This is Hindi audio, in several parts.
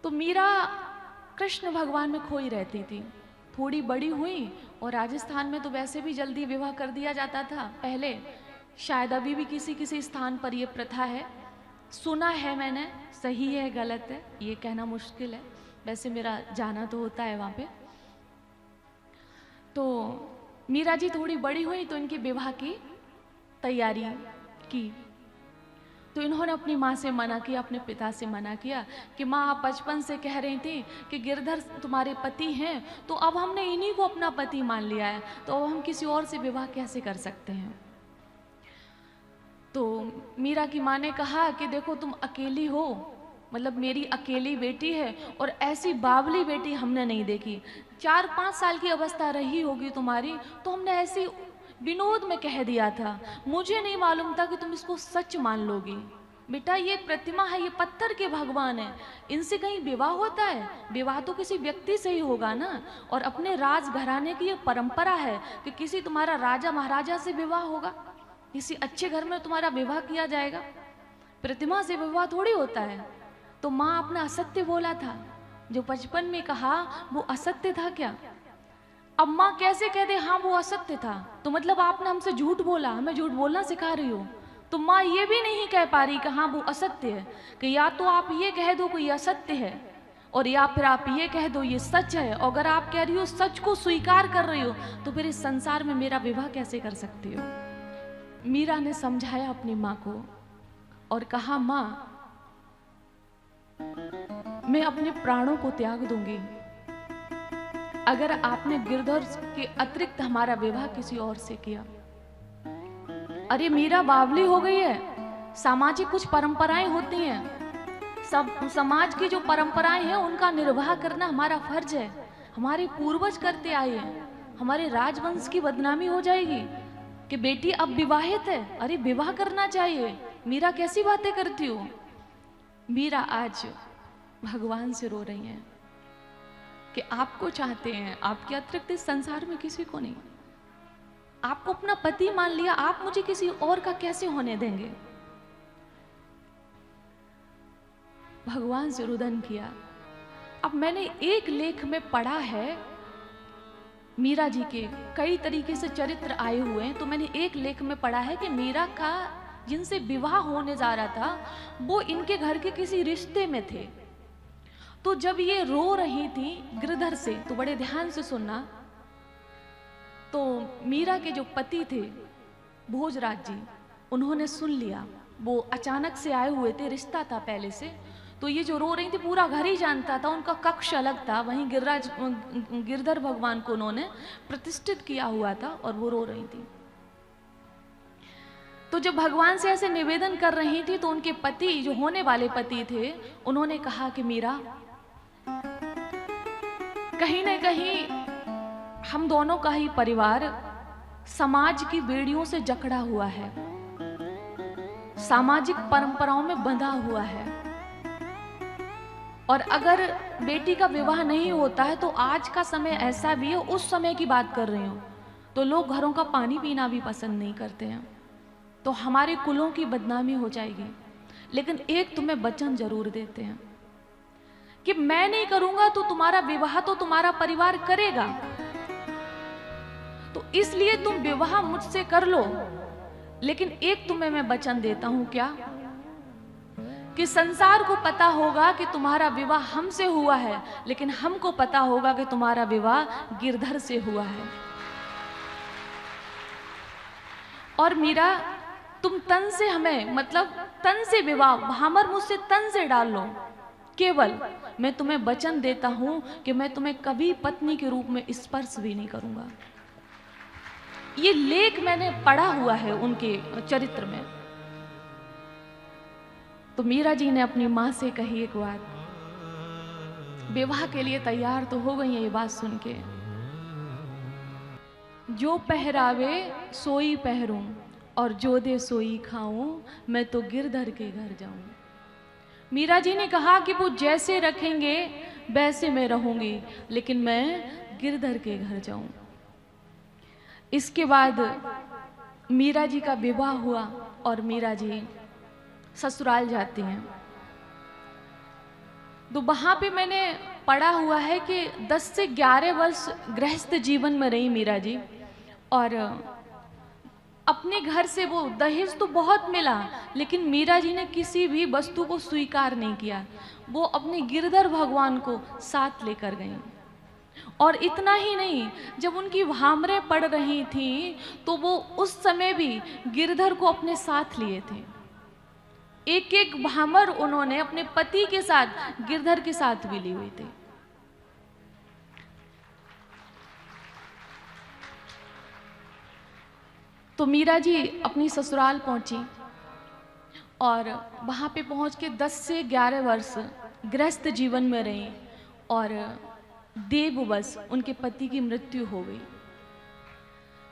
तो मीरा कृष्ण भगवान में खोई रहती थी। थोड़ी बड़ी हुई और राजस्थान में तो वैसे भी जल्दी विवाह कर दिया जाता था पहले, शायद अभी भी किसी किसी स्थान पर यह प्रथा है, सुना है मैंने, सही है गलत है ये कहना मुश्किल है, वैसे मेरा जाना तो होता है वहाँ पे। तो मीरा जी थोड़ी बड़ी हुई तो इनकी विवाह की तैयारी की। तो इन्होंने अपनी माँ से मना किया, अपने पिता से मना किया कि माँ आप बचपन से कह रही थी कि गिरधर तुम्हारे पति हैं, तो अब हमने इन्हीं को अपना पति मान लिया है, तो अब हम किसी और से विवाह कैसे कर सकते हैं। तो मीरा की माँ ने कहा कि देखो तुम अकेली हो, मतलब मेरी अकेली बेटी है और ऐसी बावली बेटी हमने नहीं देखी। 4-5 साल की अवस्था रही होगी तुम्हारी, तो हमने ऐसी विनोद में कह दिया था, मुझे नहीं मालूम था कि तुम इसको सच मान लोगी। बेटा ये प्रतिमा है, ये पत्थर के भगवान है, इनसे कहीं विवाह होता है? विवाह तो किसी व्यक्ति से ही होगा ना। और अपने राज घराने की ये परंपरा है कि किसी तुम्हारा राजा महाराजा से विवाह होगा, किसी अच्छे घर में तुम्हारा विवाह किया जाएगा, प्रतिमा से विवाह थोड़ी होता है। तो माँ अपना असत्य बोला था, जो बचपन में कहा वो असत्य था क्या? अब माँ कैसे कह दे हाँ वो असत्य था, तो मतलब आपने हमसे झूठ बोला, हमें झूठ बोलना सिखा रही हो। तो माँ ये भी नहीं कह पा रही कि हाँ वो असत्य है, कि या तो आप ये कह दो कि ये असत्य है और या फिर आप ये कह दो ये सच है। अगर आप कह रही हो सच को स्वीकार कर रही हो तो फिर इस संसार में मेरा विवाह कैसे कर सकती हो। मीरा ने समझाया अपनी माँ को और कहा माँ मैं अपने प्राणों को त्याग दूंगी अगर आपने गिरधर के अतिरिक्त हमारा विवाह किसी और से किया। अरे मीरा बावली हो गई है, सामाजिक कुछ परंपराएं होती हैं, सब समाज की जो परंपराएं हैं उनका निर्वाह करना हमारा फर्ज है, हमारे पूर्वज करते आए हैं। हमारे राजवंश की बदनामी हो जाएगी कि बेटी अब विवाहित है, अरे विवाह करना चाहिए। मीरा कैसी बातें करती हो। मीरा आज भगवान से रो रही हैं कि आपको चाहते हैं, आपके अतिरिक्त इस संसार में किसी को नहीं। आपको अपना पति मान लिया, आप मुझे किसी और का कैसे होने देंगे। भगवान से रुदन किया। अब मैंने एक लेख में पढ़ा है, मीरा जी के कई तरीके से चरित्र आए हुए हैं, तो मैंने एक लेख में पढ़ा है कि मीरा का जिनसे विवाह होने जा रहा था वो इनके घर के किसी रिश्ते में थे। तो जब ये रो रही थी गिरधर से, तो बड़े ध्यान से सुनना, तो मीरा के जो पति थे भोजराज जी, उन्होंने सुन लिया। वो अचानक से आए हुए थे, रिश्ता था पहले से। तो ये जो रो रही थी पूरा घर ही जानता था, उनका कक्ष अलग था, वहीं गिरधर भगवान को उन्होंने प्रतिष्ठित किया हुआ था और वो रो रही थी। तो जब भगवान से ऐसे निवेदन कर रही थी तो उनके पति, जो होने वाले पति थे, उन्होंने कहा कि मीरा कहीं न कहीं हम दोनों का ही परिवार समाज की बेड़ियों से जकड़ा हुआ है, सामाजिक परंपराओं में बंधा हुआ है, और अगर बेटी का विवाह नहीं होता है तो आज का समय ऐसा भी है, उस समय की बात कर रही हूं, तो लोग घरों का पानी पीना भी पसंद नहीं करते हैं, तो हमारे कुलों की बदनामी हो जाएगी। लेकिन एक तुम्हें वचन जरूर देते हैं कि मैं नहीं करूंगा तो तुम्हारा विवाह तो तुम्हारा परिवार करेगा, तो इसलिए तुम विवाह मुझसे कर लो। लेकिन एक तुम्हें मैं वचन देता हूं, क्या? कि संसार को पता होगा कि तुम्हारा विवाह हमसे हुआ है, लेकिन हमको पता होगा कि तुम्हारा विवाह गिरधर से हुआ है। और मीरा तुम तन से हमें, मतलब तन से विवाह, भामर मुझसे तन से डाल लो, केवल मैं तुम्हें वचन देता हूं कि मैं तुम्हें कभी पत्नी के रूप में स्पर्श भी नहीं करूंगा। ये लेख मैंने पढ़ा हुआ है उनके चरित्र में। तो मीरा जी ने अपनी मां से कही एक बात, विवाह के लिए तैयार तो हो गई है ये बात सुन के। जो पहरावे सोई पहरूं और जो दे सोई खाऊं, मैं तो गिरधर के घर जाऊं। मीरा जी ने कहा कि वो जैसे रखेंगे वैसे मैं रहूंगी, लेकिन मैं गिरधर के घर जाऊं। इसके बाद मीरा जी का विवाह हुआ और मीरा जी ससुराल जाती हैं। तो वहाँ पे मैंने पढ़ा हुआ है कि 10 से 11 वर्ष गृहस्थ जीवन में रही मीरा जी। और अपने घर से वो दहेज तो बहुत मिला, लेकिन मीरा जी ने किसी भी वस्तु को स्वीकार नहीं किया। वो अपने गिरधर भगवान को साथ लेकर गईं। और इतना ही नहीं, जब उनकी भामरें पड़ रही थी तो वो उस समय भी गिरधर को अपने साथ लिए थे। एक एक भामर उन्होंने अपने पति के साथ, गिरधर के साथ भी ली हुई थी। तो मीरा जी अपनी ससुराल पहुंची और वहां पे पहुंच के 10 से 11 वर्ष गृहस्थ जीवन में रही। और देववश उनके पति की मृत्यु हो गई।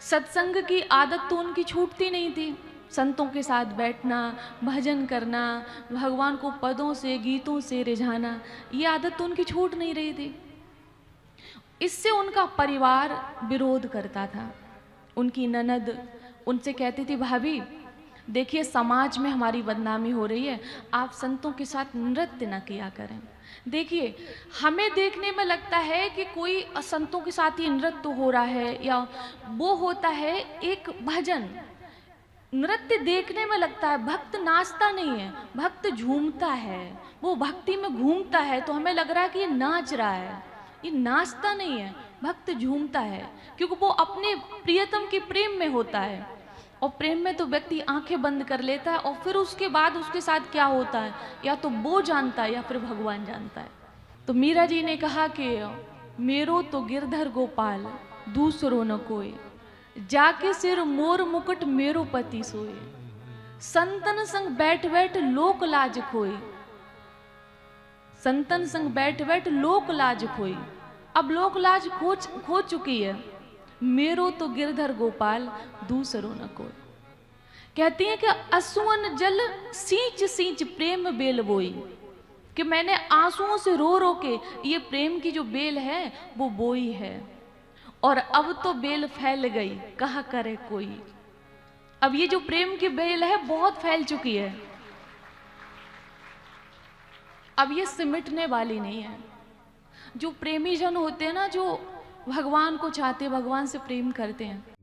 सत्संग की आदत तो उनकी छूटती नहीं थी। संतों के साथ बैठना, भजन करना, भगवान को पदों से, गीतों से रिझाना, ये आदत तो उनकी छूट नहीं रही थी। इससे उनका परिवार विरोध करता था। उनकी ननद उनसे कहती थी, भाभी देखिए समाज में हमारी बदनामी हो रही है, आप संतों के साथ नृत्य न किया करें। देखिए हमें देखने में लगता है कि कोई संतों के साथ ही नृत्य हो रहा है, या वो होता है एक भजन। नृत्य देखने में लगता है, भक्त नाचता नहीं है, भक्त झूमता है, वो भक्ति में घूमता है, तो हमें लग रहा है कि ये नाच रहा है। ये नाचता नहीं है, भक्त झूमता है, क्योंकि वो अपने प्रियतम के प्रेम में होता है। और प्रेम में तो व्यक्ति आंखें बंद कर लेता है, और फिर उसके बाद उसके साथ क्या होता है या तो वो जानता है या फिर भगवान जानता है। तो मीरा जी ने कहा कि मेरो तो गिरधर गोपाल दूसरो न कोई, जाके सिर मोर मुकुट मेरो पति सोए, संतन संग बैठ बैठ लोक लाज खोई। संतन संग बैठ बैठ लोक लाज खोई। अब लोक लाज खो चुकी है। मेरो तो गिरधर गोपाल दूसरो न कोई। कहती है कि असुअन जल सींच सींच प्रेम बेल बोई, कि मैंने आंसुओं से रो रो के ये प्रेम की जो बेल है वो बोई है, और अब तो बेल फैल गई कहा करे कोई। अब ये जो प्रेम की बेल है बहुत फैल चुकी है, अब ये सिमटने वाली नहीं है। जो प्रेमी जन होते हैं ना, जो भगवान को चाहते, भगवान से प्रेम करते हैं,